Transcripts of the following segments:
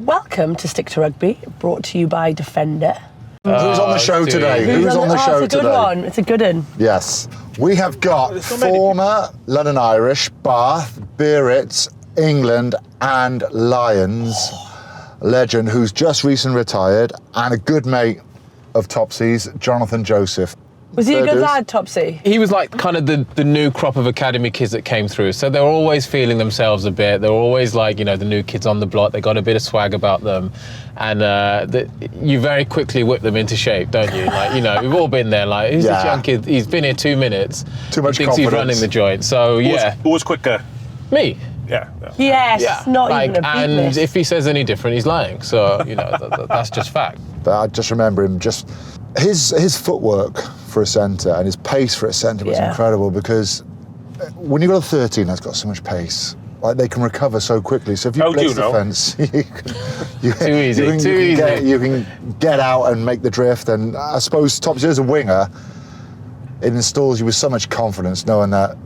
Welcome to Stick to Rugby, brought to you by Defender. Who's on the show today? Who's on the show today? It's a good one. It's a good one. Yes. We have got former London Irish, Bath, Biarritz, England and Lions legend who's just recently retired and a good mate of Topsy's, Jonathan Joseph. Was he a good lad, Topsy? He was like kind of the new crop of academy kids that came through. So they were always feeling themselves a bit. They were always like, you know, the new kids on the block. They got a bit of swag about them. And you very quickly whip them into shape, don't you? Like, you know, we've all been there. Like, who's this young kid? He's been here 2 minutes. Too much thinks confidence. He's running the joint. So, yeah. Who was quicker? Me. Yeah. Yes, not like, even a beat and miss. if he says any different, he's lying. So, you know, that's just fact. But I just remember him his footwork for a centre and his pace for a centre was incredible, because when you've got a 13 that's got so much pace, like they can recover so quickly. So if you blitz the fence, you can get out and make the drift. And I suppose Topsy as a winger, it installs you with so much confidence knowing that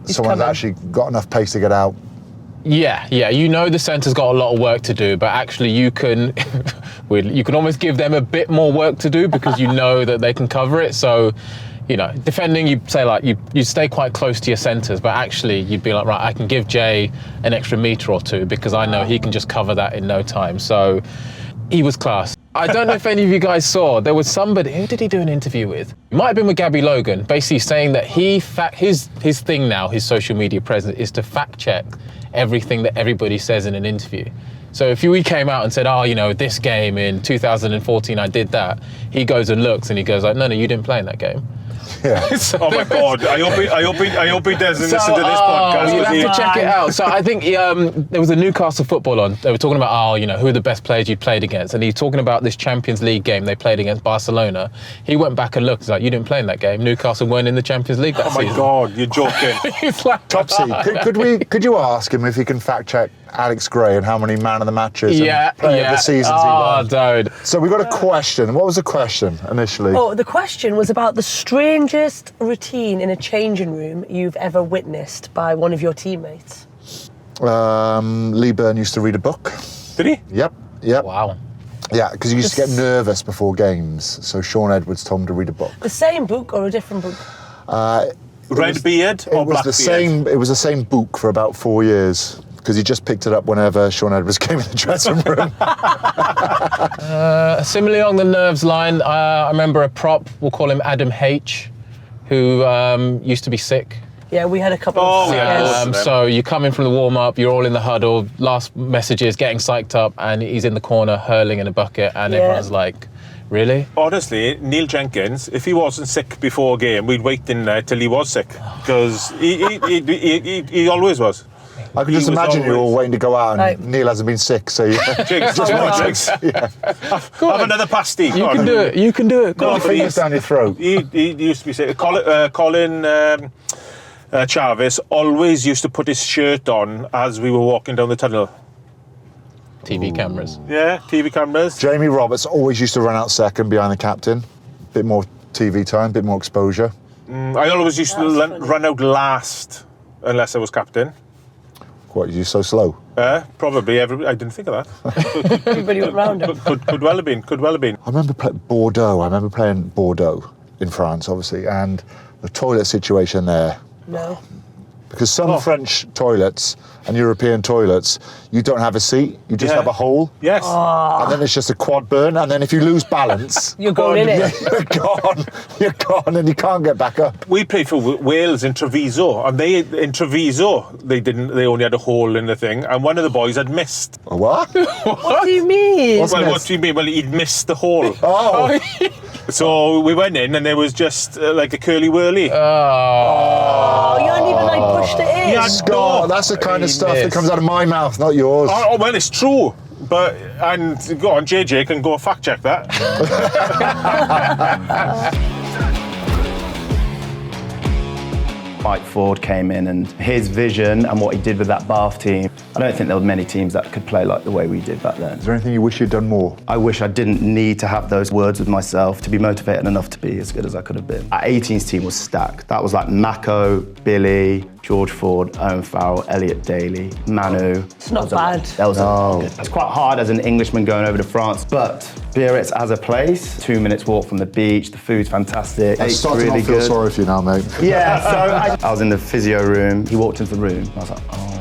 someone's actually got enough pace to get out. Yeah, you know the centre's got a lot of work to do, but actually you can almost give them a bit more work to do because you know that they can cover it. So, you know, defending, you say like, you stay quite close to your centres, but actually you'd be like, right, I can give Jay an extra metre or two because I know he can just cover that in no time. So he was class. I don't know if any of you guys saw, there was somebody, who did he do an interview with? It might have been with Gabby Logan, basically saying that his thing now, his social media presence, is to fact check everything that everybody says in an interview. So if we came out and said, oh, you know, this game in 2014, I did that, he goes and looks and he goes like, no, you didn't play in that game. Yeah. So oh my God! I hope he doesn't listen to this podcast. You'll have to check it out. So I think there was a Newcastle football on. They were talking about, you know, who are the best players you played against, and he's talking about this Champions League game they played against Barcelona. He went back and looked. He's like, you didn't play in that game. Newcastle weren't in the Champions League that season. Oh my God! You're joking. He's like, Topsy, could you ask him if he can fact check Alex Gray and how many man of the matches and player of the seasons he won? Dude. So we got a question. What was the question initially? Oh, the question was about the strangest routine in a changing room you've ever witnessed by one of your teammates. Lee Byrne used to read a book. Did he? Yep. Wow. Yeah, because he used to get nervous before games. So Sean Edwards told him to read a book. The same book or a different book? Red beard or black beard? It was the same book for about 4 years, because he just picked it up whenever Sean Edwards came in the dressing room. Similarly on the nerves line, I remember a prop, we'll call him Adam H, who used to be sick. Yeah, we had a couple of so you come in from the warm-up, you're all in the huddle, last messages, getting psyched up, and he's in the corner hurling in a bucket, and everyone's like, really? Honestly, Neil Jenkins, if he wasn't sick before a game, we'd wait in there till he was sick, because he always was. I can just imagine you all waiting to go out and Neil hasn't been sick, so you Jigs, just more Jigs. Have another pasty. You can do it. You can do it. Put your fingers down your throat. He used to be sick. Colin Chavez always used to put his shirt on as we were walking down the tunnel. TV cameras. Yeah, TV cameras. Jamie Roberts always used to run out second behind the captain. Bit more TV time, bit more exposure. I always used to run out last unless I was captain. What, you so slow? Probably. I didn't think of that. Everybody went round him. Could well have been. Could well have been. I remember playing Bordeaux in France, obviously, and the toilet situation there. No. Because some French toilets and European toilets, you don't have a seat, you just have a hole. Yes. And then it's just a quad burn, and then if you lose balance... You're going in it. You're gone, and you can't get back up. We played for Wales in Treviso, and they only had a hole in the thing, and one of the boys had missed. A what? What do you mean? What do you mean? Well, he'd missed the hole. Oh. So we went in, and there was just like a curly-whirly. Oh, you hadn't even pushed it in. Yeah, God, that's the kind of stuff that comes out of my mouth, not yours. Oh, well, it's true. And go on, JJ can go fact check that. Mike Ford came in, and his vision and what he did with that Bath team I don't think there were many teams that could play like the way we did back then. Is there anything you wish you'd done more? I wish I didn't need to have those words with myself to be motivated enough to be as good as I could have been. Our 18's team was stacked. That was like Mako, Billy, George Ford, Owen Farrell, Elliot Daly, Manu. It's not bad. That was It's quite hard as an Englishman going over to France, but Biarritz as a place, 2 minutes walk from the beach, the food's fantastic. I'm starting really to feel good. sorry for you now, mate. Yeah, so I was in the physio room. He walked into the room. I was like, oh.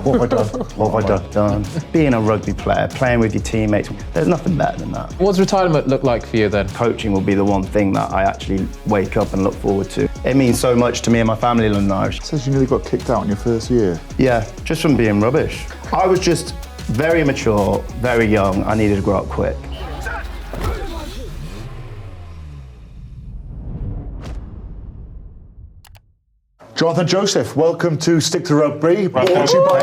What have I done? What have I done? Being a rugby player, playing with your teammates, there's nothing better than that. What's retirement look like for you then? Coaching will be the one thing that I actually wake up and look forward to. It means so much to me and my family in London Irish. It says you nearly got kicked out in your first year. Yeah, just from being rubbish. I was just very immature, very young. I needed to grow up quick. Jonathan Joseph, welcome to Stick to Rugby. Brought to you by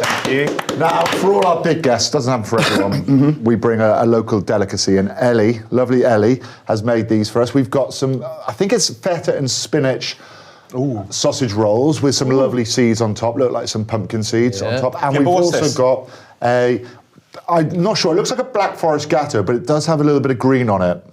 Thank you. Now, for all our big guests, doesn't happen for everyone, we bring a local delicacy, and Ellie, lovely Ellie, has made these for us. We've got some, I think it's feta and spinach sausage rolls with some lovely seeds on top, look like some pumpkin seeds on top. And we've also got I'm not sure, it looks like a Black Forest gatto, but it does have a little bit of green on it.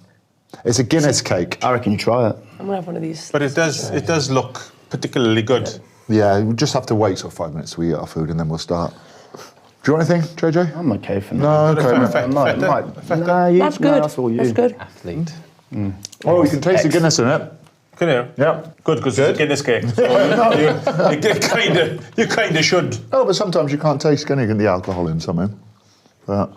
It's a Guinness cake. I reckon you try it. I'm gonna have one of these. But it does look particularly good. Yeah, we just have to wait sort of 5 minutes to eat our food and then we'll start. Do you want anything, JJ? I'm okay for now. No, okay. That's good. That's all you. That's good. Athlete. Oh, you can taste the Guinness in it. Can you? Yeah. Good, because it's a Guinness cake. So you kind of should. Oh, but sometimes you can't taste the alcohol in something. Because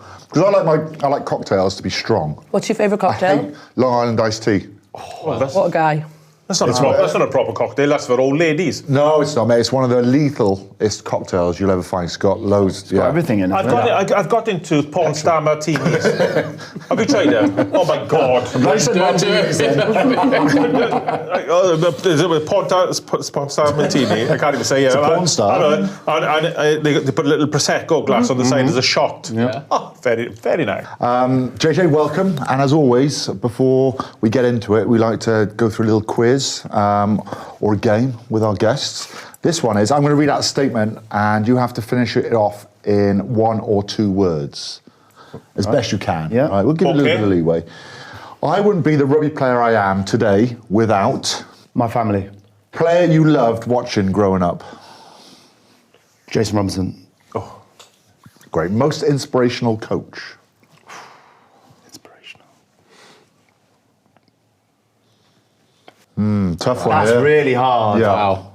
I like cocktails to be strong. What's your favourite I cocktail? hate Long Island iced tea. What a guy. That's not a proper cocktail. That's for old ladies. No, it's not, mate. It's one of the lethalest cocktails you'll ever find. It's got loads. Got everything in it. I've got into porn star martinis. Have you tried them? Oh my God! Porn star martini. I can't even say it. It's a porn star. And they put a little prosecco glass on the side as a shot. Yeah. Oh, very, very nice. JJ, welcome. And as always, before we get into it, we like to go through a little quiz or a game with our guests. This one is, I'm going to read out a statement and you have to finish it off in 1 or 2 words. As best you can. Yeah. Right, we'll give you a little bit of leeway. I wouldn't be the rugby player I am today without... My family. Player you loved watching growing up. Jason Robinson. Oh. Great. Most inspirational coach. Inspirational. Tough one. That's really hard. Yeah. Wow.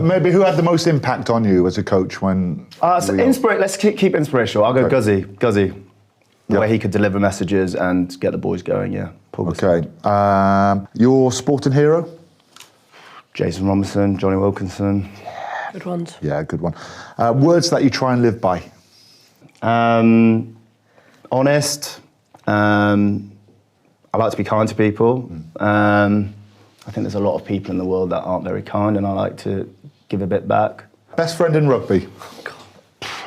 Maybe who had the most impact on you as a coach when... Let's keep inspirational. I'll go Guzzy. The way he could deliver messages and get the boys going, yeah. Okay. Your sporting hero? Jason Robinson, Johnny Wilkinson. Good ones. Yeah, good one. Words that you try and live by? Honest. I like to be kind to people. I think there's a lot of people in the world that aren't very kind, and I like to give a bit back. Best friend in rugby?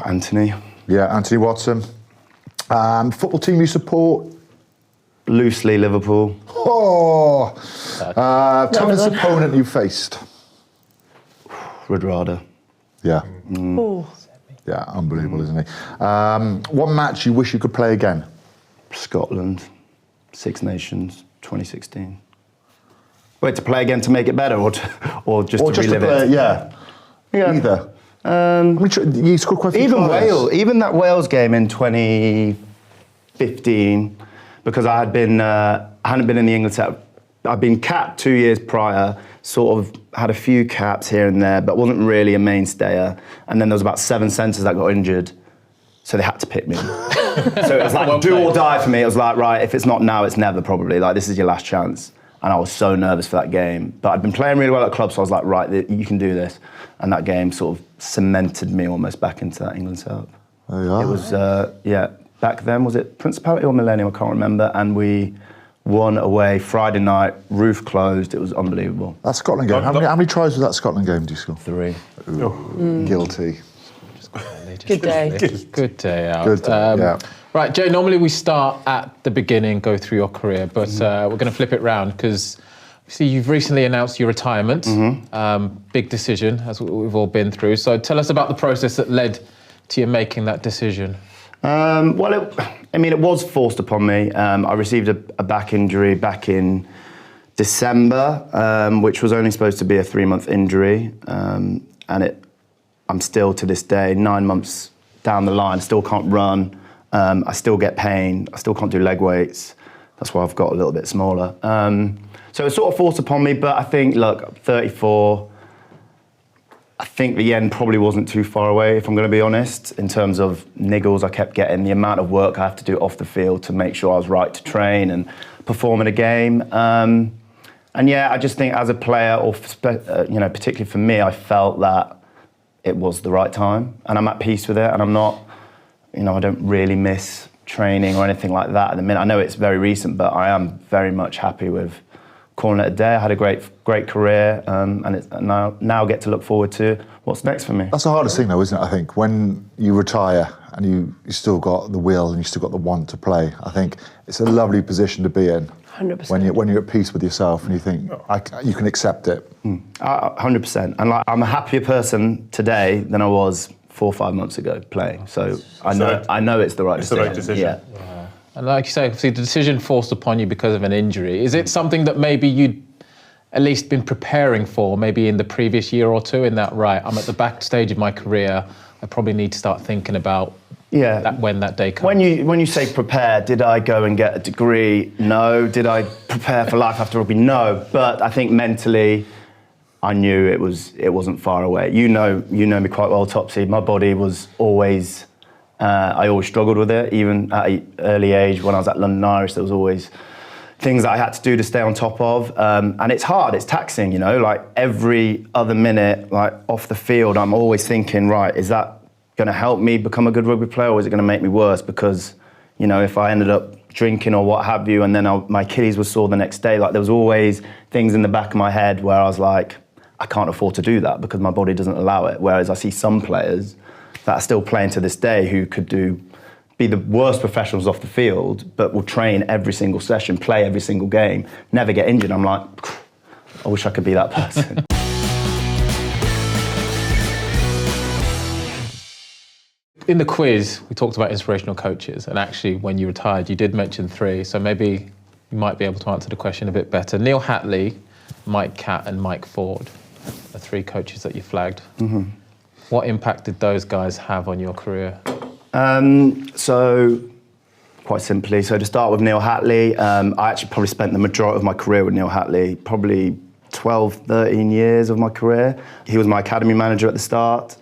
Anthony. Yeah, Anthony Watson. Football team you support? Loosely Liverpool. Oh! Toughest opponent you faced? Rudrada. Yeah. Oh. Yeah, unbelievable, isn't he? One match you wish you could play again? Scotland. Six Nations, 2016. Wait, to play again to make it better, or just to relive it? Yeah. Either. You scored quite a few Even tries. Wales, even that Wales game in 2015, because I hadn't been in the England setup. I'd been capped 2 years prior, sort of had a few caps here and there, but wasn't really a mainstayer. And then there was about 7 centres that got injured, so they had to pick me. So it was like do or die for me. It was like, right, if it's not now, it's never probably. Like, this is your last chance. And I was so nervous for that game. But I'd been playing really well at club, so I was like, right, you can do this. And that game sort of cemented me almost back into that England setup. There you are. It was, back then, was it Principality or Millennium? I can't remember. And we won away Friday night, roof closed. It was unbelievable. That Scotland game. How many tries was that Scotland game do you score? 3. Guilty. Good day. Good day out. Good day, yeah. Right, Jay, normally we start at the beginning, go through your career, but we're going to flip it round because See, you've recently announced your retirement. Big decision, as we've all been through. So tell us about the process that led to you making that decision. It was forced upon me. I received a back injury back in December, which was only supposed to be a 3-month injury. I'm still, to this day, 9 months down the line, still can't run. I still get pain. I still can't do leg weights. That's why I've got a little bit smaller. So it sort of forced upon me, but I think, look, I'm 34. I think the end probably wasn't too far away, if I'm going to be honest, in terms of niggles I kept getting, the amount of work I have to do off the field to make sure I was right to train and perform in a game. I just think as a player, or particularly for me, I felt that it was the right time, and I'm at peace with it, and I'm not, I don't really miss training or anything like that at the minute. I know it's very recent, but I am very much happy with calling it a day. I had a great career, and now get to look forward to what's next for me. That's the hardest thing, though, isn't it? I think when you retire and you still got the will and you still got the want to play. I think it's a lovely position to be in. 100%. When you're at peace with yourself and you think you can accept it. 100%. And I'm a happier person today than I was 4 or 5 months ago playing. So I know it's the right decision. The right decision. Yeah. And like you say, obviously the decision forced upon you because of an injury. Is it something that maybe you'd at least been preparing for, maybe in the previous year or two, in that, right, I'm at the back stage of my career, I probably need to start thinking about when that day comes? When you say prepare, did I go and get a degree? No. Did I prepare for life after rugby? No. But I think mentally, I knew it wasn't far away. You know me quite well, Topsy. My body was always... I always struggled with it, even at an early age. When I was at London Irish, there was always things that I had to do to stay on top of. And it's hard, it's taxing, like every other minute, like off the field, I'm always thinking, right, is that going to help me become a good rugby player, or is it going to make me worse? Because, if I ended up drinking or what have you, and then my Achilles was sore the next day, like there was always things in the back of my head where I was like, I can't afford to do that because my body doesn't allow it. Whereas I see some players that are still playing to this day who could be the worst professionals off the field, but will train every single session, play every single game, never get injured. I'm like, I wish I could be that person. In the quiz, we talked about inspirational coaches, and actually when you retired, you did mention 3, so maybe you might be able to answer the question a bit better. Neil Hatley, Mike Catt and Mike Ford are 3 coaches that you flagged. Mm-hmm. What impact did those guys have on your career? So, quite simply, to start with Neil Hatley, I actually probably spent the majority of my career with Neil Hatley, probably 12, 13 years of my career. He was my academy manager at the start.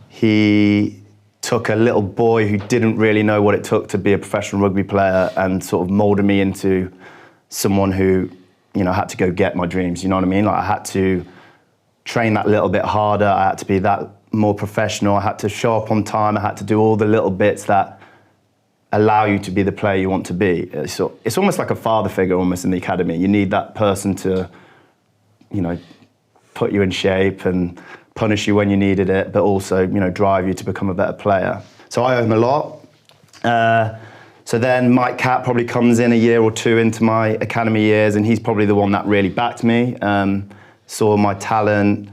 He took a little boy who didn't really know what it took to be a professional rugby player and sort of moulded me into someone who, had to go get my dreams, you know what I mean? Like I had to train that little bit harder, I had to be that more professional, I had to show up on time, I had to do all the little bits that allow you to be the player you want to be. So it's almost like a father figure almost in the academy. You need that person to, put you in shape and punish you when you needed it, but also, drive you to become a better player. So I owe him a lot. So then Mike Catt probably comes in a year or 2 into my academy years, and he's probably the one that really backed me. Saw my talent,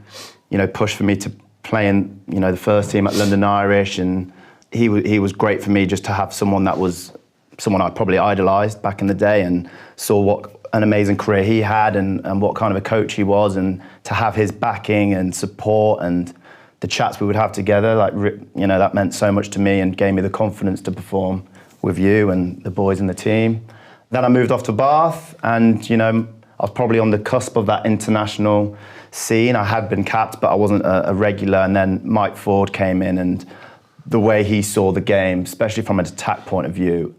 pushed for me to play in, the first team at London Irish, and he was great for me just to have someone that was someone I probably idolised back in the day, and saw what an amazing career he had and what kind of a coach he was, and to have his backing and support and the chats we would have together, that meant so much to me and gave me the confidence to perform with you and the boys in the team. Then I moved off to Bath, and I was probably on the cusp of that international scene. I had been capped, but I wasn't a regular. And then Mike Ford came in, and the way he saw the game, especially from an attack point of view,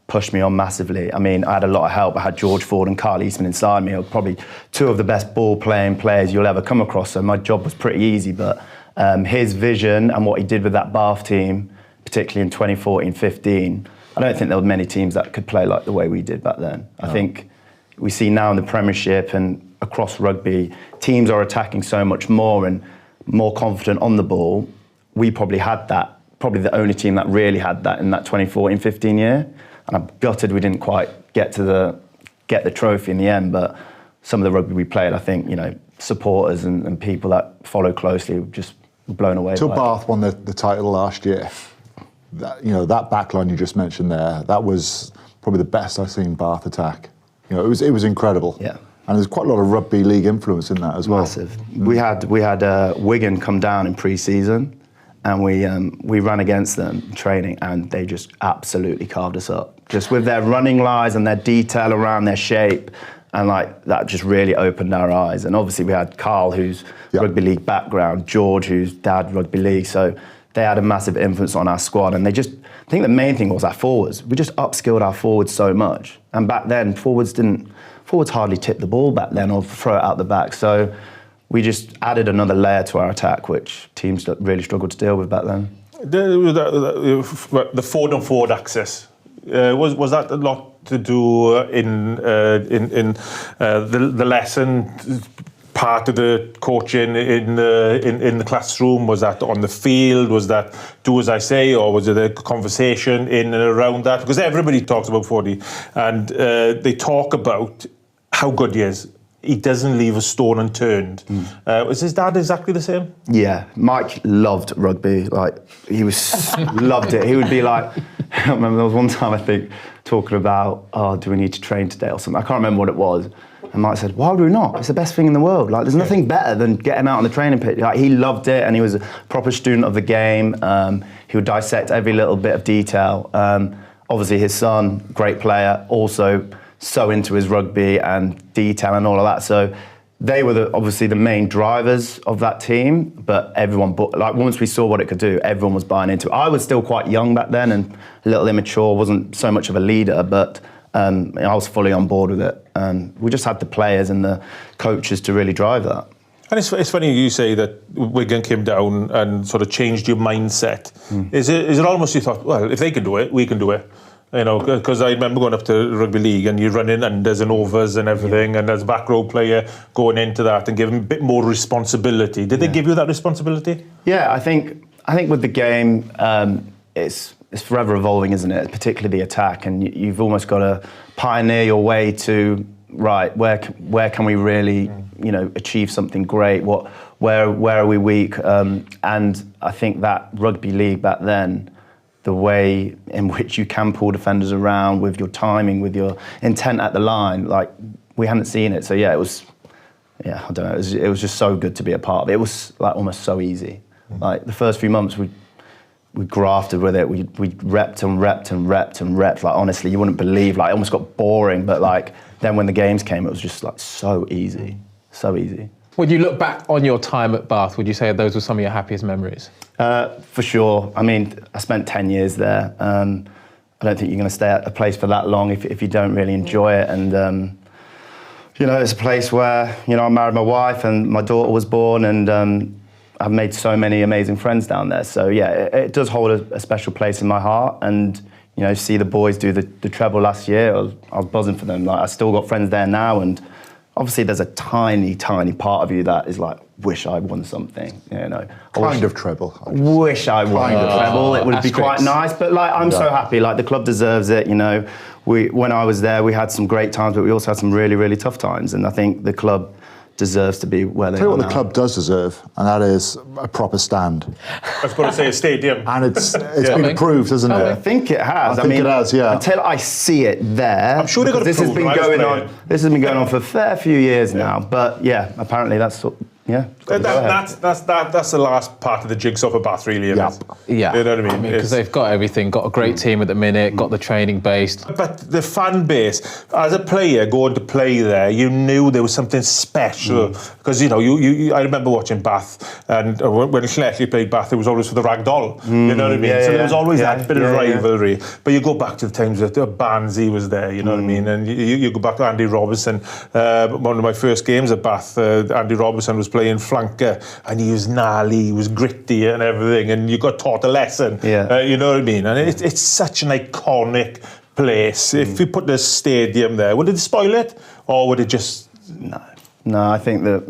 pushed me on massively. I mean, I had a lot of help. I had George Ford and Carl Eastman inside me, probably 2 of the best ball-playing players you'll ever come across. So my job was pretty easy, but his vision and what he did with that Bath team, particularly in 2014-15, I don't think there were many teams that could play like the way we did back then. No. I think we see now in the Premiership and across rugby, teams are attacking so much more and more confident on the ball. We probably had that, probably the only team that really had that in that 2014-15 year. And I'm gutted we didn't quite get to get the trophy in the end. But some of the rugby we played, I think, supporters and people that follow closely were just blown away. Till Bath won the title last year, that back line you just mentioned there, that was probably the best I've seen Bath attack. It was incredible. Yeah. And there's quite a lot of rugby league influence in that as well. Massive. We had Wigan come down in pre-season, and we ran against them training, and they just absolutely carved us up. Just with their running lines and their detail around their shape, and that just really opened our eyes. And obviously we had Carl, who's rugby league background, George, who's dad rugby league, so they had a massive influence on our squad. And I think the main thing was our forwards. We just upskilled our forwards so much. And back then, forwards hardly tipped the ball back then or throw it out the back. So we just added another layer to our attack, which teams really struggled to deal with back then. The forward-on-forward access, was that a lot to do in the lesson part of the coaching in the classroom? Was that on the field? Was that do as I say, or was it a conversation in and around that? Because everybody talks about 40, and they talk about how good he is. He doesn't leave a stone unturned. Was his dad exactly the same? Yeah, Mike loved rugby. He loved it. He would be like, I remember there was one time I think talking about, do we need to train today or something? I can't remember what it was. And Mike said, why would we not? It's the best thing in the world. There's nothing better than getting out on the training pitch. He loved it, and he was a proper student of the game. He would dissect every little bit of detail. Obviously his son, great player, also so into his rugby and detail and all of that. So they were obviously the main drivers of that team, but everyone, once we saw what it could do, everyone was buying into it. I was still quite young back then and a little immature, wasn't so much of a leader, but I was fully on board with it. We just had the players and the coaches to really drive that. And it's funny you say that Wigan came down and sort of changed your mindset. Is it almost you thought, well, if they can do it, we can do it? Because I remember going up to rugby league and you're running unders and overs and everything, and as a back row player going into that and giving a bit more responsibility. Did they give you that responsibility? Yeah, I think with the game, it's forever evolving, isn't it? Particularly the attack, and you've almost got to pioneer your way to where can we really achieve something great? Where are we weak? And I think that rugby league back then, the way in which you can pull defenders around with your timing, with your intent at the line, we hadn't seen it. So I don't know. It was just so good to be a part of it. It was almost so easy. The first few months we grafted with it. We repped and repped and repped and repped. Honestly, you wouldn't believe. It almost got boring. But then when the games came, it was just so easy, so easy. When you look back on your time at Bath, would you say those were some of your happiest memories? For sure. I mean, I spent 10 years there. I don't think you're going to stay at a place for that long if you don't really enjoy it. And, it's a place where, I married my wife and my daughter was born, and I've made so many amazing friends down there. So, it does hold a special place in my heart. And, see the boys do the treble last year, I was buzzing for them. I still got friends there now, and obviously there's a tiny, tiny part of you that is wish I won something, Kind of treble. Wish I won the treble. It would be quite nice, but I'm so happy. The club deserves it. When I was there, we had some great times, but we also had some really, really tough times. And I think the club deserves to be where they are. Tell you what the club does deserve, and that is a proper stand. I was going to say a stadium. And it's been approved, hasn't it? I think it has. I mean, it has, yeah. Until I see it there. I'm sure they got this has approved been when I was going playing. on. This has been going on for a fair few years now. But apparently that's That's the last part of the jigsaw for Bath, really. Yeah. Yeah. You know what I mean? Because they've got everything, got a great team at the minute, got the training based. But the fan base, as a player going to play there, you knew there was something special. Because, I remember watching Bath, and when Shanklin played Bath, it was always for the rag doll. You know what I mean? So there was always that bit of rivalry. But you go back to the times that Barnsley was there, you know what I mean? And you go back to Andy Robertson. One of my first games at Bath, Andy Robertson was playing flanker, and he was gnarly, he was gritty and everything, and you got taught a lesson. You know what I mean? And it's such an iconic place. If you put the stadium there, would it spoil it, or would it just? No, I think that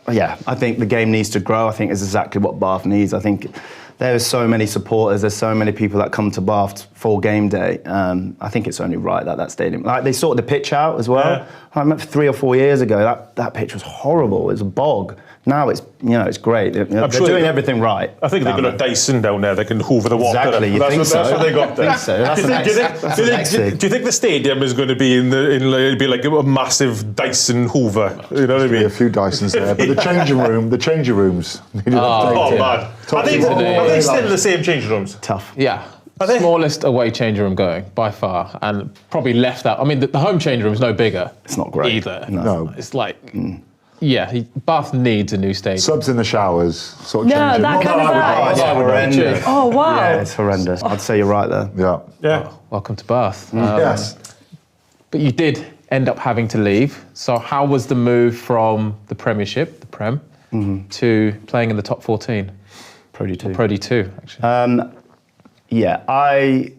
I think the game needs to grow. I think it's exactly what Bath needs. I think there are so many supporters, there's so many people that come to Bath for game day. I think it's only right that stadium, like they sorted the pitch out as well. Yeah. I remember 3 or 4 years ago, that pitch was horrible. It was a bog. Now it's, it's great. They're sure doing everything right. I think they've got a Dyson down there that can hoover the water. Exactly, you think so? That's what they got there. I think so. Do you think the stadium is going to be it'd be like a massive Dyson hoover? You know what I mean? A few Dysons there, but the changing rooms needed Oh, updating. man. Are they still the same changing rooms? Tough. Yeah. Are they? Smallest away changing room going by far, and probably left out. I mean, the home changing room is no bigger. It's not great. Either. No. It's like, Bath needs a new stadium. Subs in the showers, sort of No, changing. that kind of vibe. It's horrendous. Oh, wow. Yeah, it's horrendous. I'd say you're right there. Yeah. Yeah. Welcome to Bath. Yes. But you did end up having to leave. So how was the move from the Premiership, the Prem, to playing in the top 14? Pro D2. Pro D2, actually. Yeah, I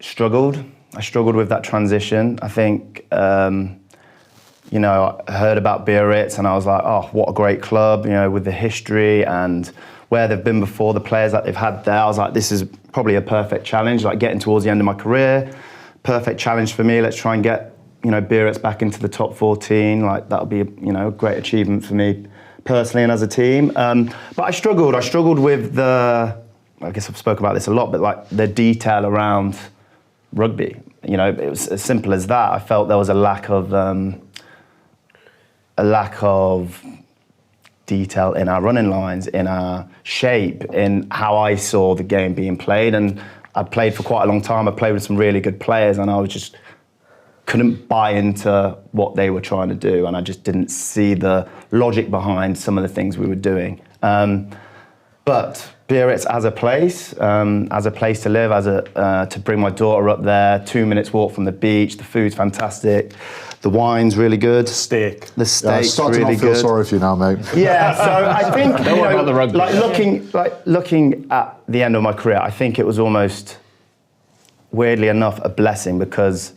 struggled. I struggled with that transition. I think, I heard about Biarritz and I was like, oh, what a great club, with the history and where they've been before, the players that they've had there. I was like, this is probably a perfect challenge, like getting towards the end of my career. Perfect challenge for me. Let's try and get, Biarritz back into the top 14. Like, that'll be, a great achievement for me personally and as a team. But I struggled with I guess I've spoken about this a lot, but like the detail around rugby. It was as simple as that. I felt there was a lack of detail in our running lines, in our shape, in how I saw the game being played. And I played for quite a long time. I played with some really good players, and I was just couldn't buy into what they were trying to do, and I just didn't see the logic behind some of the things we were doing. But Biarritz as a place to live, to bring my daughter up there, 2 minutes walk from the beach, the food's fantastic, the wine's really good. Steak. The steak's Starting really to feel good. sorry for you now, mate. Yeah, so I think Don't worry about the rugby. looking at the end of my career, I think it was almost, weirdly enough, a blessing because,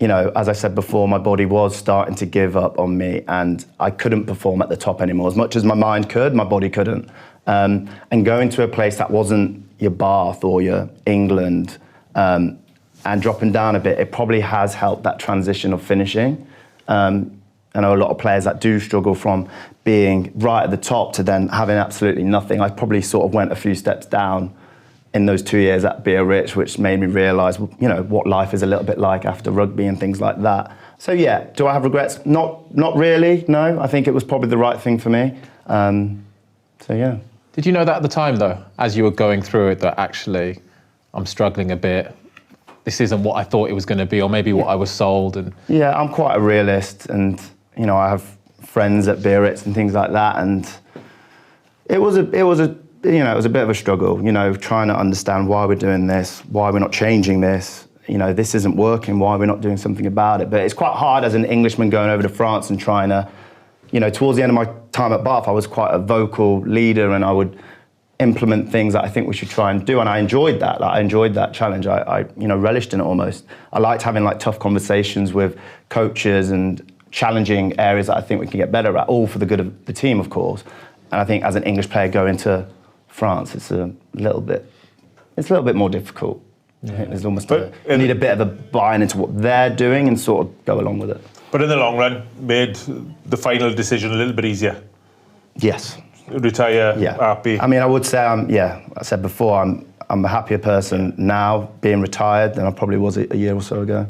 as I said before, my body was starting to give up on me and I couldn't perform at the top anymore. As much as my mind could, my body couldn't. And going to a place that wasn't your Bath or your England and dropping down a bit, it probably has helped that transition of finishing. I know a lot of players that do struggle from being right at the top to then having absolutely nothing. I probably sort of went a few steps down in those 2 years at Biarritz, which made me realise, what life is a little bit like after rugby and things like that. So yeah, do I have regrets? Not really, no. I think it was probably the right thing for me. So yeah. Did you know that at the time, though, as you were going through it, that actually I'm struggling a bit, this isn't what I thought it was going to be, or maybe what I was sold? And yeah, I'm quite a realist, and I have friends at Biarritz and things like that, and it was a bit of a struggle, trying to understand why we're doing this, why we're not changing this. This isn't working, why we're not doing something about it. But it's quite hard as an Englishman going over to France and trying to, towards the end of my time at Bath, I was quite a vocal leader and I would implement things that I think we should try and do. And I enjoyed that. I enjoyed that challenge. I relished in it almost. I liked having tough conversations with coaches and challenging areas that I think we can get better at, all for the good of the team, of course. And I think as an English player going to France, it's a little bit more difficult. Yeah. I think there's almost you need a bit of a buy-in into what they're doing and sort of go along with it. But in the long run, made the final decision a little bit easier. Yes. Retire, happy. I mean, I would say, I said before, I'm a happier person now being retired than I probably was a year or so ago.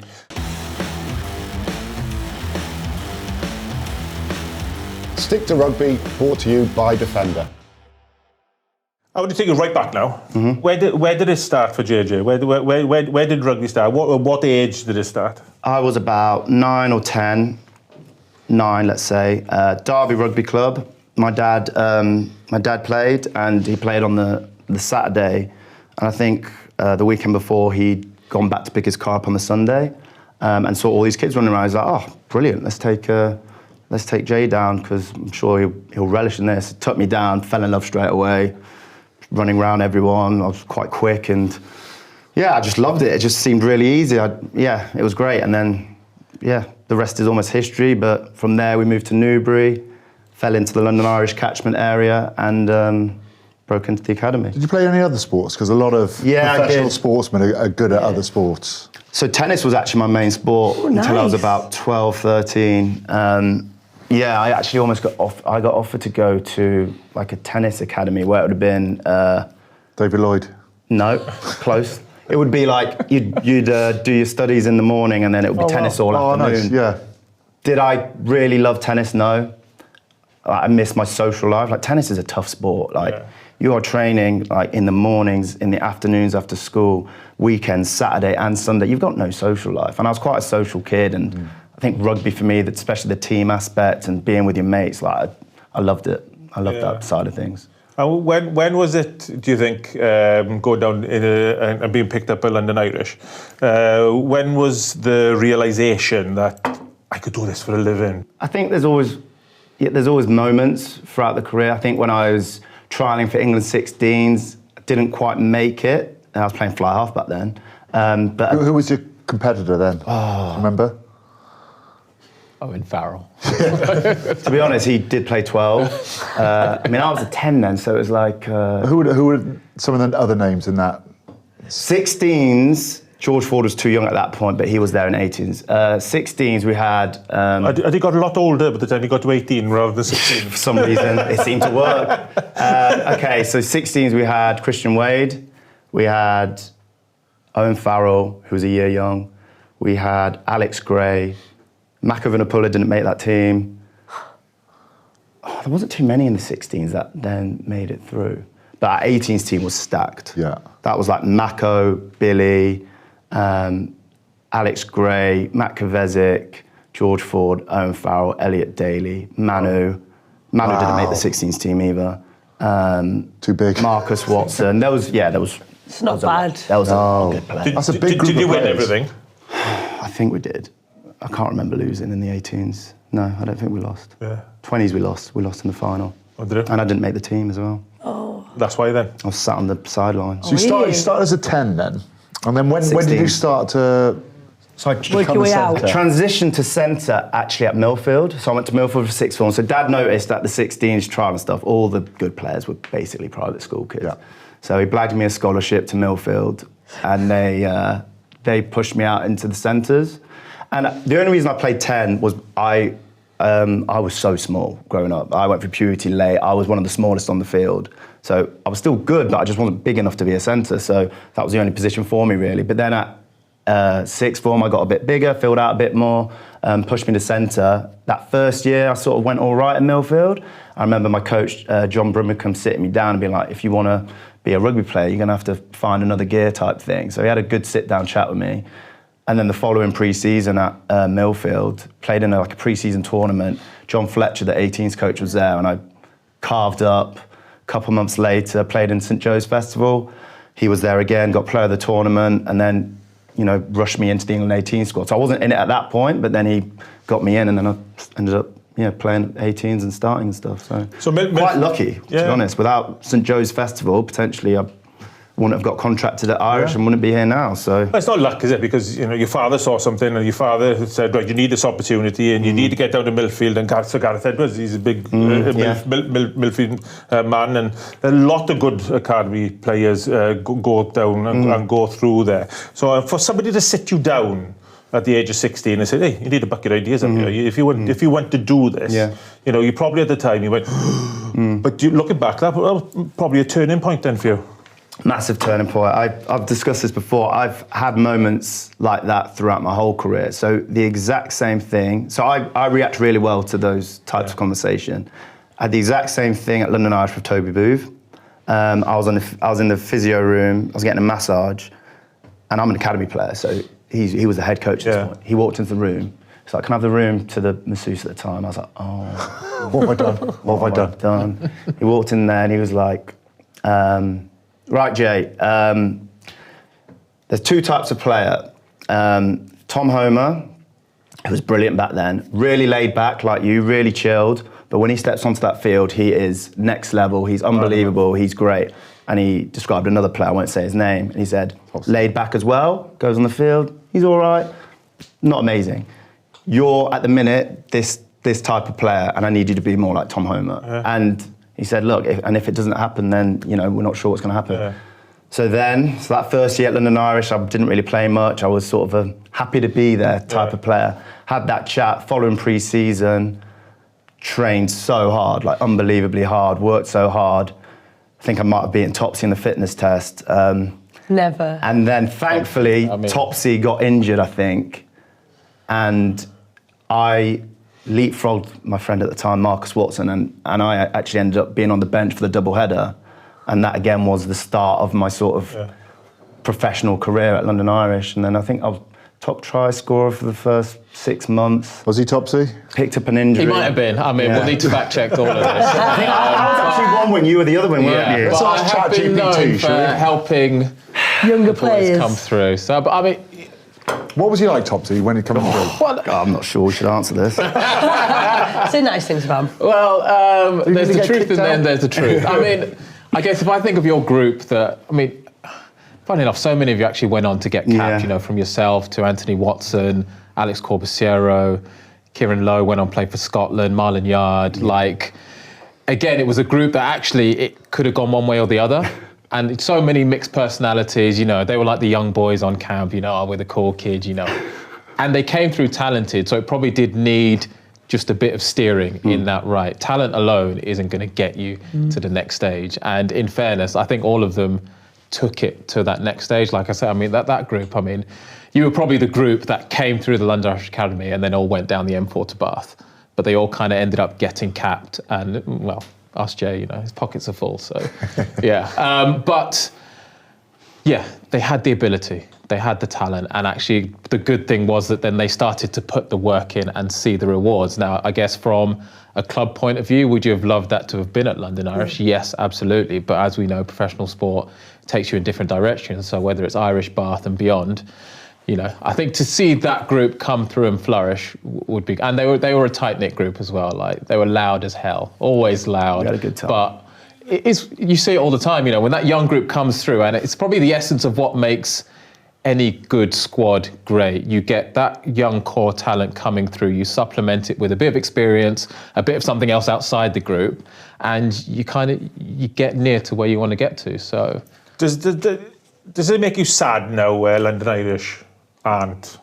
Stick to Rugby, brought to you by Defender. I want to take you right back now. Mm-hmm. Where did it start for JJ? Where did rugby start? What age did it start? I was about 9 or 10, let's say. Derby Rugby Club. My dad played, and he played on the Saturday. And I think the weekend before, he'd gone back to pick his car up on the Sunday, and saw all these kids running around. He's like, "Oh, brilliant! Let's take Jay down because I'm sure he'll relish in this." Took me down, fell in love straight away. Running around everyone, I was quite quick, and I just loved it. It just seemed really easy. It was great. And then, the rest is almost history. But from there, we moved to Newbury, fell into the London Irish catchment area, and broke into the academy. Did you play any other sports? Because a lot of professional sportsmen are good at other sports. So tennis was actually my main sport until I was about 12, 13. Yeah, I actually almost got offered to go to like a tennis academy where it would have been... David Lloyd? No, close. It would be like you'd do your studies in the morning and then it would be tennis all afternoon. Nice, yeah. Did I really love tennis? No. I miss my social life. Like tennis is a tough sport. Like you are training like in the mornings, in the afternoons after school, weekends, Saturday and Sunday. You've got no social life. And I was quite a social kid, and I think rugby for me, that especially the team aspect and being with your mates, like I loved it. I loved that side of things. And when was it, do you think, going down and being picked up by London Irish, when was the realisation that I could do this for a living? I think there's always moments throughout the career. I think when I was trialling for England 16s, I didn't quite make it. I was playing fly half back then. But who was your competitor then? Do you remember? Owen Farrell. To be honest, he did play 12. I mean, I was a 10 then, so it was like... Who were some of the other names in that? 16s, George Ford was too young at that point, but he was there in 18s. 16s, we had... Had he got a lot older by the time he got to 18 rather than 16? For some reason, it seemed to work. Okay, so 16s, we had Christian Wade. We had Owen Farrell, who was a year young. We had Alex Gray. Mako Vanapulla didn't make that team. Oh, there wasn't too many in the 16s that then made it through. But our 18s team was stacked. Yeah. That was like Mako, Billy, Alex Gray, Matt Kovacic, George Ford, Owen Farrell, Elliot Daly, Manu. Manu didn't make the 16s team either. Too big. Marcus Watson. There was. It's not bad. That was a good play. That's a big group Did you of win players. everything? I think we did. I can't remember losing in the 18s. No, I don't think we lost. Yeah. 20s we lost. We lost in the final. Oh, did it? And I didn't make the team as well. Oh. That's why then? I was sat on the sideline. So you started as a 10 then? And then when did you start to... So I Work your way out. transitioned to centre actually at Millfield. So I went to Millfield for sixth form. So Dad noticed that the 16s trial and stuff, all the good players were basically private school kids. Yeah. So he blagged me a scholarship to Millfield, and they pushed me out into the centres. And the only reason I played 10 was I was so small growing up. I went through puberty late. I was one of the smallest on the field. So I was still good, but I just wasn't big enough to be a centre. So that was the only position for me, really. But then at sixth form, I got a bit bigger, filled out a bit more, pushed me to centre. That first year, I sort of went all right at Millfield. I remember my coach, John Brimacombe, sitting me down and being like, if you want to be a rugby player, you're going to have to find another gear type thing. So he had a good sit-down chat with me. And then the following pre-season at Millfield, played in a pre-season tournament. John Fletcher, the 18s coach, was there, and I carved up. A couple months later, played in St Joe's Festival. He was there again, got player of the tournament, and then, rushed me into the England 18 squad. So I wasn't in it at that point, but then he got me in, and then I ended up playing 18s and starting and stuff. So quite lucky, to be honest. Without St Joe's Festival, potentially I wouldn't have got contracted at Irish and wouldn't be here now. So it's not luck, is it? Because your father saw something, and your father said, "Right, you need this opportunity, and you need to get down to Millfield." And Gareth Edwards, he's a big Millfield man, and a lot of good academy players go down and go through there. So for somebody to sit you down at the age of 16 and say, "Hey, you need to back your ideas up here. If you want to do this, you probably at the time you went." But looking back, that was probably a turning point then for you. Massive turning point. I've discussed this before. I've had moments like that throughout my whole career. So the exact same thing. So I react really well to those types of conversation. I had the exact same thing at London Irish with Toby Booth. I was in the physio room. I was getting a massage, and I'm an academy player. So he was the head coach at this point. He walked into the room. He's like, "Can I have the room?" to the masseuse at the time. I was like, "Oh, What have I done? What have I done?" He walked in there and he was like, "Right, Jay, there's two types of player. Tom Homer, who was brilliant back then, really laid back like you, really chilled, but when he steps onto that field, he is next level, he's unbelievable, he's great." And he described another player, I won't say his name, and he said, laid back as well, goes on the field, he's all right, not amazing. You're, at the minute, this type of player, and I need you to be more like Tom Homer. And He said, look, if it doesn't happen, then, you know, we're not sure what's going to happen. Yeah. So that first year at London Irish, I didn't really play much. I was sort of a happy to be there type of player. Had that chat following pre-season, trained so hard, like unbelievably hard, worked so hard. I think I might have beaten Topsy in the fitness test. Never. And then thankfully, Topsy got injured, I think. And I leapfrogged my friend at the time, Marcus Watson, and I actually ended up being on the bench for the doubleheader. And that again was the start of my sort of professional career at London Irish. And then I think I was top try scorer for the first 6 months. Was he Topsy? Picked up an injury. He might have been. I mean, we'll need to fact check all of this. I think I was actually one when you were the other one, weren't you? But I have been known for helping younger boys players come through. So, but I mean, what was he like, Topsy, when he came through? well, I'm not sure we should answer this. say nice things about him. well, there's really the get truth kicked and then out? there's the truth. I mean, I guess if I think of your group, funny enough, so many of you actually went on to get capped, you know, from yourself to Anthony Watson, Alex Corbisiero, Kieran Lowe went on to play for Scotland, Marlon Yard. Like, again, it was a group that actually it could have gone one way or the other. And so many mixed personalities, you know, they were like the young boys on camp, you know, oh, we're the cool kids, you know. And they came through talented, so it probably did need just a bit of steering in that right. Talent alone isn't going to get you to the next stage. And in fairness, I think all of them took it to that next stage. Like I said, I mean, that group, I mean, you were probably the group that came through the London Irish Academy and then all went down the M4 to Bath. But they all kind of ended up getting capped. And, well, ask Jay, you know, his pockets are full, so, yeah. But, yeah, they had the ability. They had the talent, and actually the good thing was that then they started to put the work in and see the rewards. Now, I guess from a club point of view, would you have loved that to have been at London Irish? Yes, absolutely. But as we know, professional sport takes you in different directions. So whether it's Irish, Bath and beyond, you know, I think to see that group come through and flourish would be, and they were a tight-knit group as well. Like, they were loud as hell, always loud. We had a good time. But you see it all the time, you know, when that young group comes through, and it's probably the essence of what makes any good squad great. You get that young core talent coming through, you supplement it with a bit of experience, a bit of something else outside the group, and you get near to where you want to get to. So Does it make you sad now where London Irish aren't?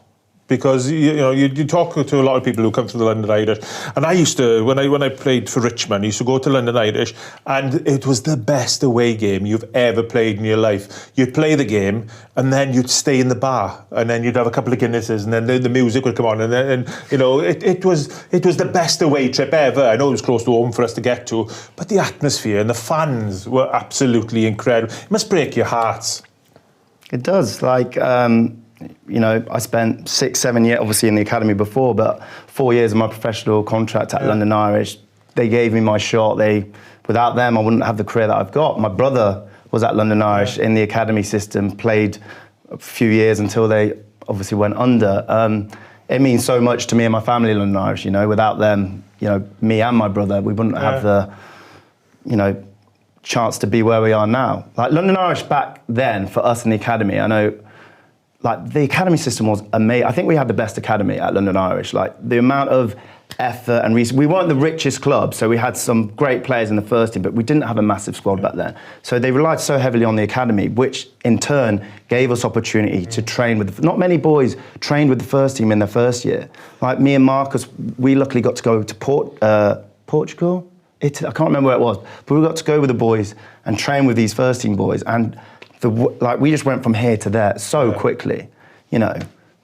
Because you talk to a lot of people who come through the London Irish, and I used to, when I played for Richmond, I used to go to London Irish, and it was the best away game you've ever played in your life. You'd play the game, and then you'd stay in the bar, and then you'd have a couple of Guinnesses, and then the music would come on, and you know, it was the best away trip ever. I know it was close to home for us to get to, but the atmosphere and the fans were absolutely incredible. It must break your hearts. It does, like. You know, I spent 6-7 years, obviously in the academy before, but 4 years of my professional contract at London Irish. They gave me my shot. Without them, I wouldn't have the career that I've got. My brother was at London Irish in the academy system, played a few years until they obviously went under. It means so much to me and my family, London Irish. You know, without them, you know, me and my brother, we wouldn't have the, you know, chance to be where we are now. Like London Irish back then, for us in the academy, I know. Like, the academy system was amazing. I think we had the best academy at London Irish. Like, the amount of effort and research. We weren't the richest club, so we had some great players in the first team, but we didn't have a massive squad back then. So they relied so heavily on the academy, which in turn gave us opportunity to train with. Not many boys trained with the first team in their first year. Like me and Marcus, we luckily got to go to Portugal? Italy, I can't remember where it was, but we got to go with the boys and train with these first team boys. And we just went from here to there so quickly, you know.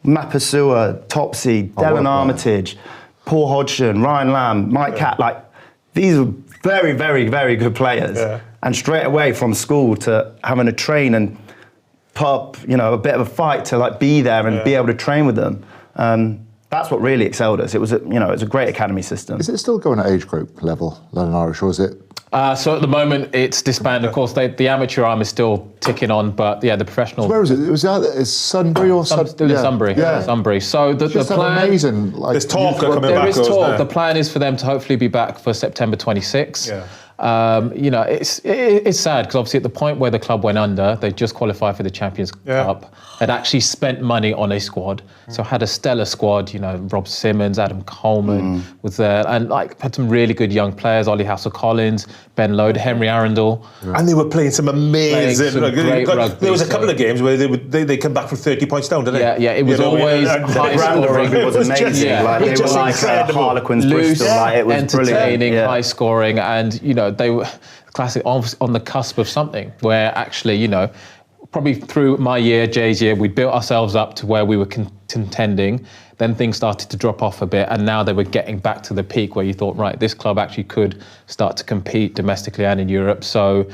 Mapasua, Topsy, Dylan Armitage, Paul Hodgson, Ryan Lamb, Mike Catt, like, these are very, very, very good players. Yeah. And straight away from school to having to train and put up, you know, a bit of a fight to like be there and be able to train with them. That's what really excelled us. It was, it was a great academy system. Is it still going at age group level, London Irish, or is it? So at the moment it's disbanded. Of course, the amateur arm is still ticking on, but yeah, the professional. So where is it? Was that Sunbury or Sunbury? Yeah. Sunbury. So the plan. Amazing. Like, there's talk coming back. There is talk. The plan is for them to hopefully be back for September 26. Yeah. You know, it's sad because obviously at the point where the club went under, they just qualified for the Champions Cup. They'd actually spent money on a squad, so had a stellar squad. You know, Rob Simmons, Adam Coleman was there, and like had some really good young players: Ollie Hauser-Collins, Ben Load, Henry Arundel, and they were playing some amazing great rugby. There was a couple of games where they come back from 30 points down, didn't they? Yeah, it was always high scoring. It was amazing. Like they were like Harlequins, loose, Bristol. Like it was entertaining, brilliant. high scoring, and you know they were classic on the cusp of something where actually, you know, probably through my year, Jay's year, we built ourselves up to where we were contending. Then things started to drop off a bit, and now they were getting back to the peak where you thought, right, this club actually could start to compete domestically and in Europe. So,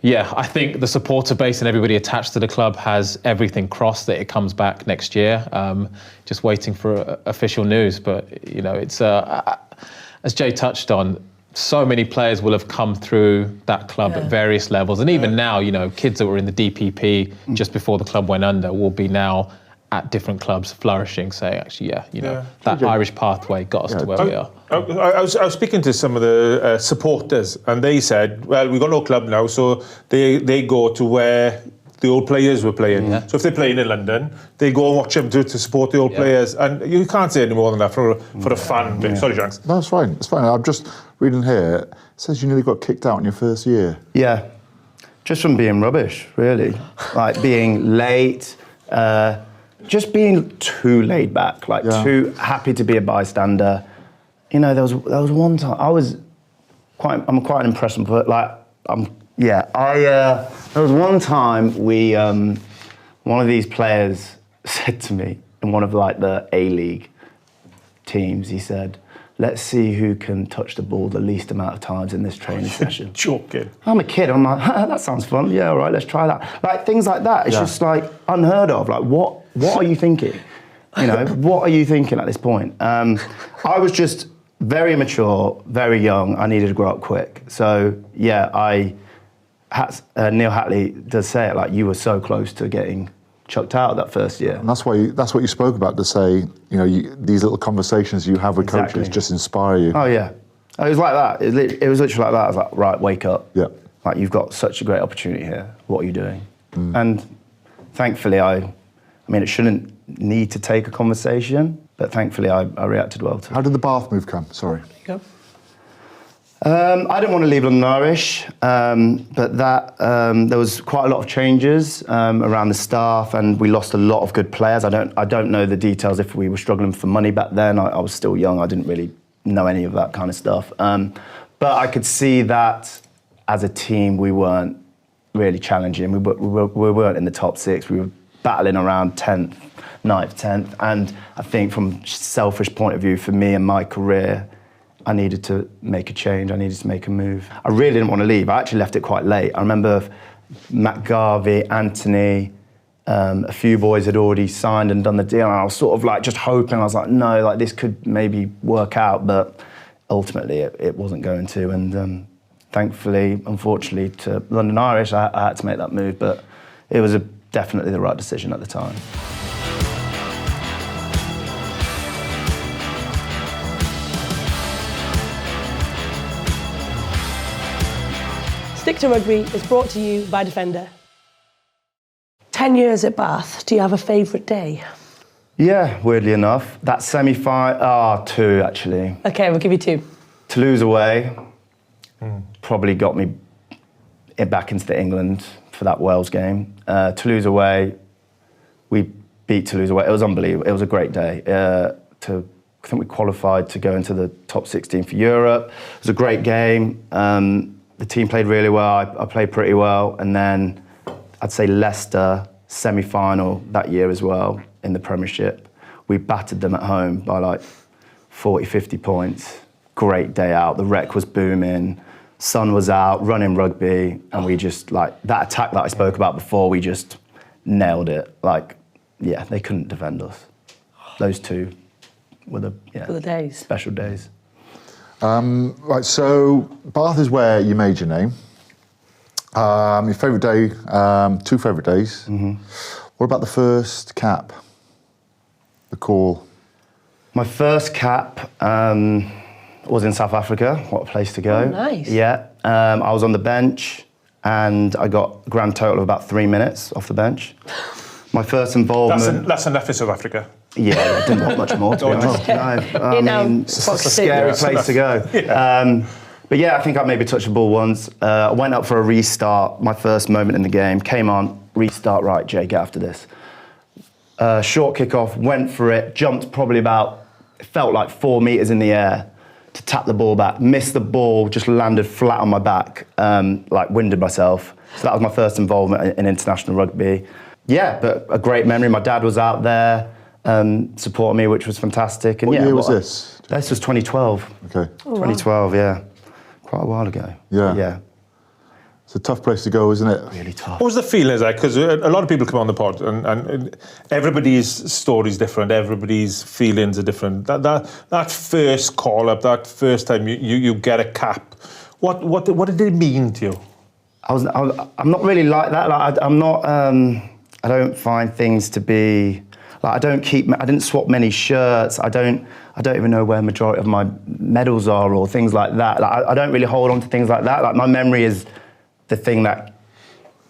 yeah, I think the supporter base and everybody attached to the club has everything crossed that it comes back next year. Just waiting for official news, but you know, it's as Jay touched on. So many players will have come through that club at various levels. And even now, you know, kids that were in the DPP just before the club went under will be now at different clubs flourishing, saying, actually, you know, that Irish pathway got us to where we are. I was speaking to some of the supporters, and they said, well, we've got no club now, so they go to where the old players were playing. Yeah. So if they're playing in London, they go and watch them to support the old players. And you can't say any more than that for a fan. Yeah. Sorry, Janks. No, it's fine. It's fine. I'm just reading here. It says you nearly got kicked out in your first year. Yeah, just from being rubbish, really. Like being late, just being too laid back, like too happy to be a bystander. You know, there was one time I'm quite an impressionable, but like there was one time one of these players said to me in one of like the A-League teams, he said, let's see who can touch the ball the least amount of times in this training session. Joking. I'm a kid, I'm like, that sounds fun, yeah, all right, let's try that. Like things like that, it's just like unheard of. Like what are you thinking? You know, what are you thinking at this point? I was just very immature, very young, I needed to grow up quick. So yeah, Neil Hatley does say it, like you were so close to getting chucked out that first year. And that's what you spoke about, to say, you know, these little conversations you have with coaches just inspire you. Oh yeah, it was like that. It was literally like that. I was like, right, wake up. Yeah. Like you've got such a great opportunity here. What are you doing? And thankfully, I mean, it shouldn't need to take a conversation, but thankfully I reacted well to it. How did the Bath move come? Sorry. Go. I didn't want to leave London Irish, but there was quite a lot of changes around the staff, and we lost a lot of good players. I don't know the details if we were struggling for money back then. I was still young. I didn't really know any of that kind of stuff. But I could see that as a team we weren't really challenging. We weren't in the top six. We were battling around 10th, 9th, 10th. And I think from a selfish point of view, for me and my career, I needed to make a change, I needed to make a move. I really didn't want to leave. I actually left it quite late. I remember Matt Garvey, Anthony, a few boys had already signed and done the deal, and I was sort of like just hoping, I was like, no, like this could maybe work out, but ultimately it wasn't going to. And thankfully, unfortunately, to London Irish, I had to make that move, but it was definitely the right decision at the time. Stick to Rugby is brought to you by Defender. 10 years at Bath, do you have a favourite day? Yeah, weirdly enough. That semi-final, two actually. Okay, we'll give you two. Toulouse away probably got me back into the England for that Wales game. Toulouse away, we beat Toulouse away. It was unbelievable. It was a great day. I think we qualified to go into the top 16 for Europe. It was a great game. The team played really well. I played pretty well. And then I'd say Leicester, semi-final that year as well in the Premiership. We battered them at home by like 40, 50 points. Great day out. The rec was booming. Sun was out, running rugby. And we just, like, that attack that I spoke about before, we just nailed it. Like, yeah, they couldn't defend us. Those two were the days. Special days. Right, so Bath is where you made your name. Your favourite day, two favourite days. What about the first cap? The call? My first cap, was in South Africa. What a place to go. Oh, nice. Yeah. I was on the bench and I got a grand total of about 3 minutes off the bench. My first involvement... That's enough for South Africa. Yeah, I didn't want much more, to be honest. No, it's a scary place to go. Yeah. But yeah, I think I maybe touched the ball once. I went up for a restart, my first moment in the game. Came on, restart, right, Jay, get after this. Short kick-off, went for it, jumped probably about, it felt like 4 meters in the air to tap the ball back. Missed the ball, just landed flat on my back, like winded myself. So that was my first involvement in international rugby. Yeah, but a great memory. My dad was out there supporting me, which was fantastic. And What year was this? This was 2012. Okay. 2012, yeah. Quite a while ago. Yeah. Yeah. It's a tough place to go, isn't it? Really tough. What was the feeling like? Because a lot of people come on the pod and everybody's story is different, everybody's feelings are different. That first call-up, that first time you get a cap, what did it mean to you? I'm not really like that. Like, I'm not... I don't find things to be... Like, I didn't swap many shirts. I don't even know where majority of my medals are or things like that. Like, I don't really hold on to things like that. Like, my memory is the thing that,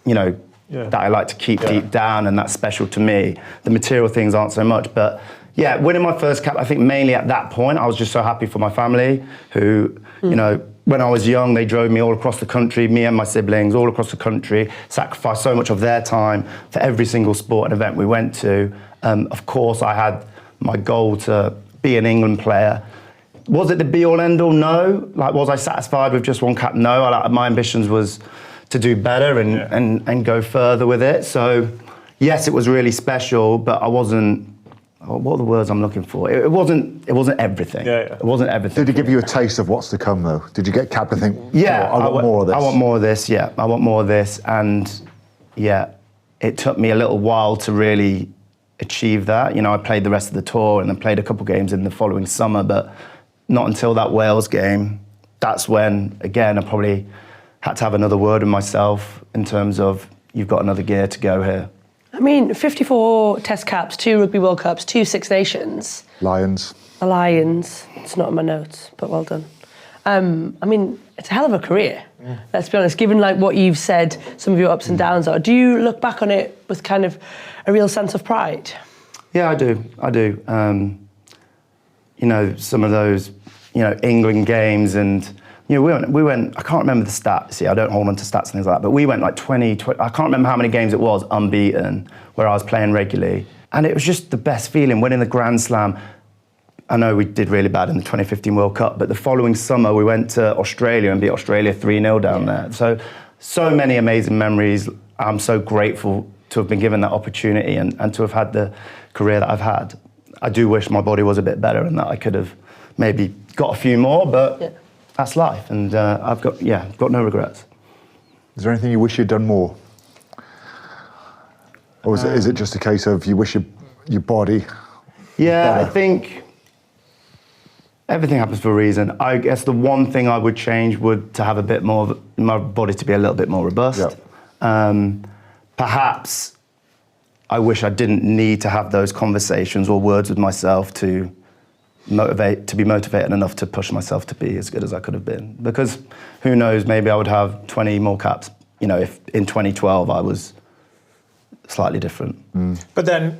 that I like to keep deep down, and that's special to me. The material things aren't so much, but yeah, winning my first cap, I think mainly at that point, I was just so happy for my family who, when I was young, they drove me all across the country, me and my siblings, all across the country, sacrificed so much of their time for every single sport and event we went to. Of course, I had my goal to be an England player. Was it the be-all, end-all? No. Like, was I satisfied with just one cap? No. My ambitions was to do better and go further with it. So, yes, it was really special, but I wasn't... What are the words I'm looking for? It wasn't everything. Yeah. It wasn't everything. Did it give you a taste of what's to come, though? Did you get capped and think, yeah, I want more of this? I want more of this, yeah. I want more of this. And, yeah, it took me a little while to really achieve that. I played the rest of the tour and then played a couple games in the following summer, but not until that Wales game. That's when, again, I probably had to have another word with myself in terms of, you've got another gear to go here. I mean, 54 Test caps, 2 Rugby World Cups, 2 Six Nations. Lions. The Lions. It's not in my notes, but well done. I mean, it's a hell of a career, let's be honest, given like what you've said, some of your ups and downs are. Do you look back on it with kind of a real sense of pride? Yeah, I do. Some of those, England games and... we went, I can't remember the stats, see, I don't hold on to stats and things like that, but we went like 20, I can't remember how many games it was, unbeaten, where I was playing regularly. And it was just the best feeling, winning the Grand Slam. I know we did really bad in the 2015 World Cup, but the following summer we went to Australia and beat Australia 3-0 down there. So many amazing memories. I'm so grateful to have been given that opportunity and to have had the career that I've had. I do wish my body was a bit better and that I could have maybe got a few more, but... Yeah. That's life, and I've got no regrets. Is there anything you wish you'd done more? Or is it just a case of you wish your body... Yeah, I think everything happens for a reason. I guess the one thing I would change would to have a bit more, my body to be a little bit more robust. Yep. Perhaps I wish I didn't need to have those conversations or words with myself to be motivated enough to push myself to be as good as I could have been. Because who knows, maybe I would have 20 more caps, if in 2012 I was slightly different. But then,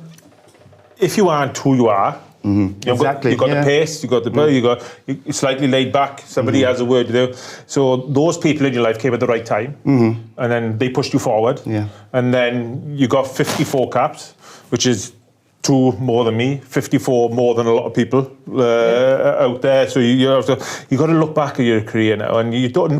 if you aren't who you are, exactly. You've got the pace, you've got the play, you're slightly laid back, somebody has a word to do. So those people in your life came at the right time, and then they pushed you forward. Yeah. And then you got 54 caps, which is 2 more than me, 54 more than a lot of people out there. So you got to look back at your career now, and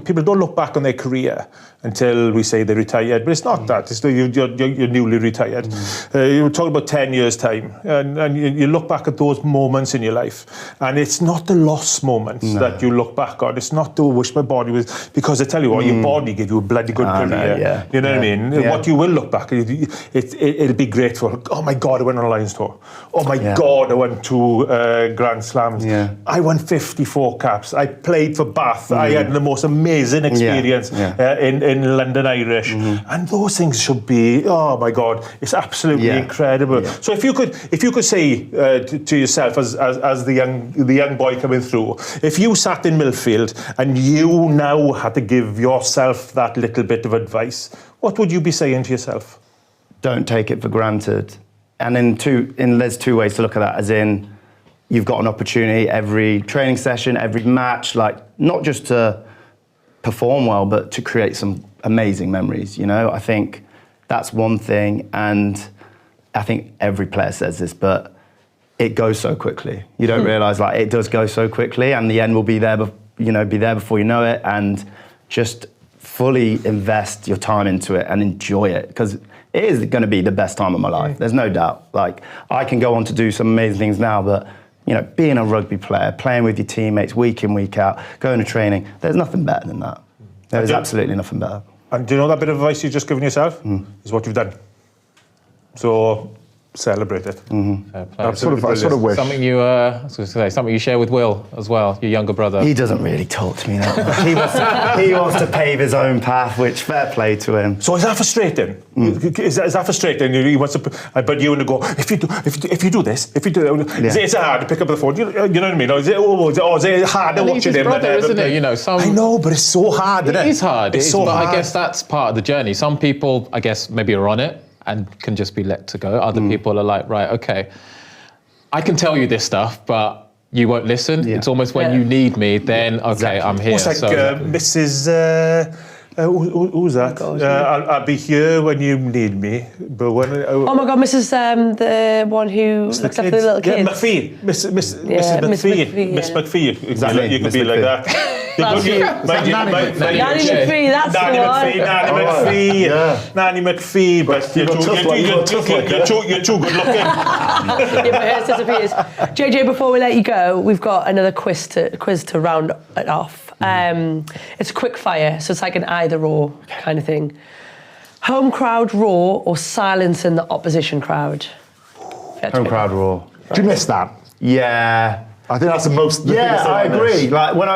people don't look back on their career until we say they're retired. But it's not that. It's you're newly retired. You're talking about 10 years' time, and you look back at those moments in your life, and it's not the lost moments that you look back on. It's not the wish my body was, because I tell you what, your body gave you a bloody good career. You know what I mean? Yeah. What you will look back, it'll be grateful. Oh my God, I went on a Lions tour. Oh my God, I won 2 Grand Slams. Yeah. I won 54 caps. I played for Bath. I had the most amazing experience in in London Irish, and those things should be, oh my God, it's absolutely incredible. Yeah. So if you could say to yourself as the young boy coming through, if you sat in Millfield and you now had to give yourself that little bit of advice, what would you be saying to yourself? Don't take it for granted. And there's two ways to look at that, as in, you've got an opportunity every training session, every match, like not just to perform well, but to create some amazing memories, you know? I think that's one thing, and I think every player says this, but it goes so quickly. You don't realise, like, it does go so quickly, and the end will be there, be there before you know it, and just fully invest your time into it and enjoy it, because it is going to be the best time of my life. There's no doubt. Like, I can go on to do some amazing things now, but you know, being a rugby player, playing with your teammates week in, week out, going to training, there's nothing better than that. There is absolutely nothing better. And do you know that bit of advice you've just given yourself? Is what you've done. So celebrate it. I sort of wish. Something you, I was going to say, something you share with Will as well, your younger brother. He doesn't really talk to me that much. He wants to pave his own path, which fair play to him. So is that frustrating? Is that frustrating? He wants to, but you want to go, if you do this, it's hard to pick up the phone. You know what I mean? Or is it harder watching him? Brother, isn't it? You know, I know, but it's so hard, isn't it? It is hard. It's so hard. But I guess that's part of the journey. Some people, I guess, maybe are on it and can just be let to go. Other people are like, right, okay, I can tell you this stuff, but you won't listen. It's almost when you need me, then, okay, I'm here. It's like Mrs... who's that? I'll be here when you need me, but when... oh my God, Mrs. The one who looks after the little kids. Yeah, McPhee. Mrs. McPhee. Miss McPhee. You could be like that. Nanny McPhee, that's the one. Nanny McPhee, but you're too good looking. Yeah, but hers disappears. JJ, before we let you go, we've got another quiz to round it off. It's a quick fire, so it's like an either or kind of thing. Home crowd roar or silence in the opposition crowd? Home crowd roar. Do you miss that? Yeah. I think that's the most... Yeah, I agree. Like when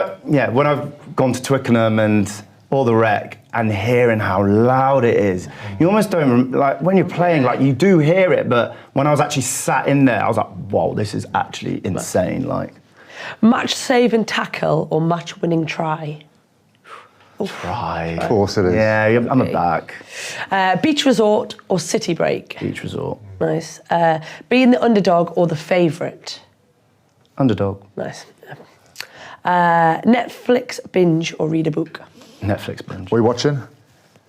I've gone to Twickenham and all the rec and hearing how loud it is, you almost don't, like when you're playing, like you do hear it, but when I was actually sat in there, I was like, whoa, this is actually insane. Like, match save and tackle or match winning try? Try. Of course it is. Yeah, I'm a back. Beach resort or city break? Beach resort. Nice. Being the underdog or the favourite? Underdog. Nice. Netflix binge or read a book? Netflix binge. What are you watching?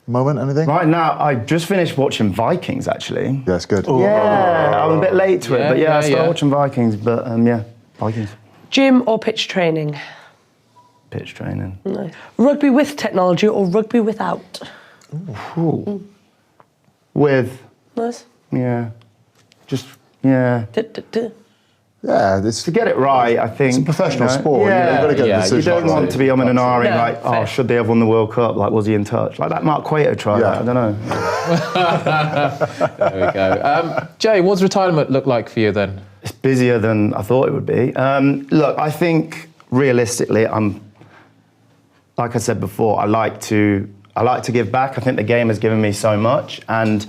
Moment, anything? Right now, I just finished watching Vikings, actually. Yeah, it's good. Yeah, I'm a bit late to it, but I started watching Vikings, but Vikings. Gym or pitch training? Pitch training. Nice. Rugby with technology or rugby without? Ooh. With. Nice. Yeah. Just, yeah. Yeah, to get it right, I think. It's a professional sport. Yeah. You've got to get the decision. You don't want to be umming and ahhing, like, fair. should they have won the World Cup? Like, was he in touch? Like that Mark Cueto try. Yeah. I don't know. There we go. Jay, what does retirement look like for you then? It's busier than I thought it would be. Look, I think realistically, like I said before, I like to give back. I think the game has given me so much, and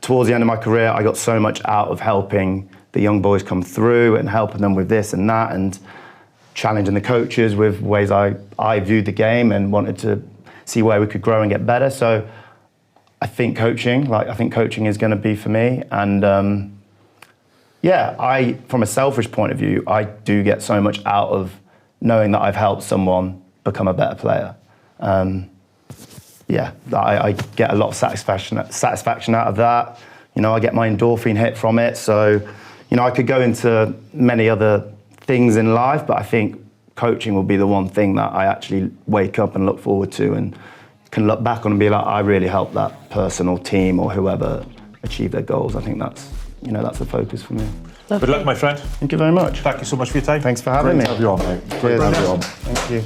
towards the end of my career, I got so much out of helping the young boys come through and helping them with this and that, and challenging the coaches with ways I viewed the game and wanted to see where we could grow and get better. So I think coaching is going to be for me. And from a selfish point of view, I do get so much out of knowing that I've helped someone become a better player. I get a lot of satisfaction out of that. You know, I get my endorphin hit from it. So, you know, I could go into many other things in life, but I think coaching will be the one thing that I actually wake up and look forward to and can look back on and be like, I really helped that person or team or whoever achieve their goals. I think that's the focus for me. Good luck, my friend. Thank you very much. Thank you so much for your time. Thanks for having me. Great to have you on, mate. Great to have you on. Thank you.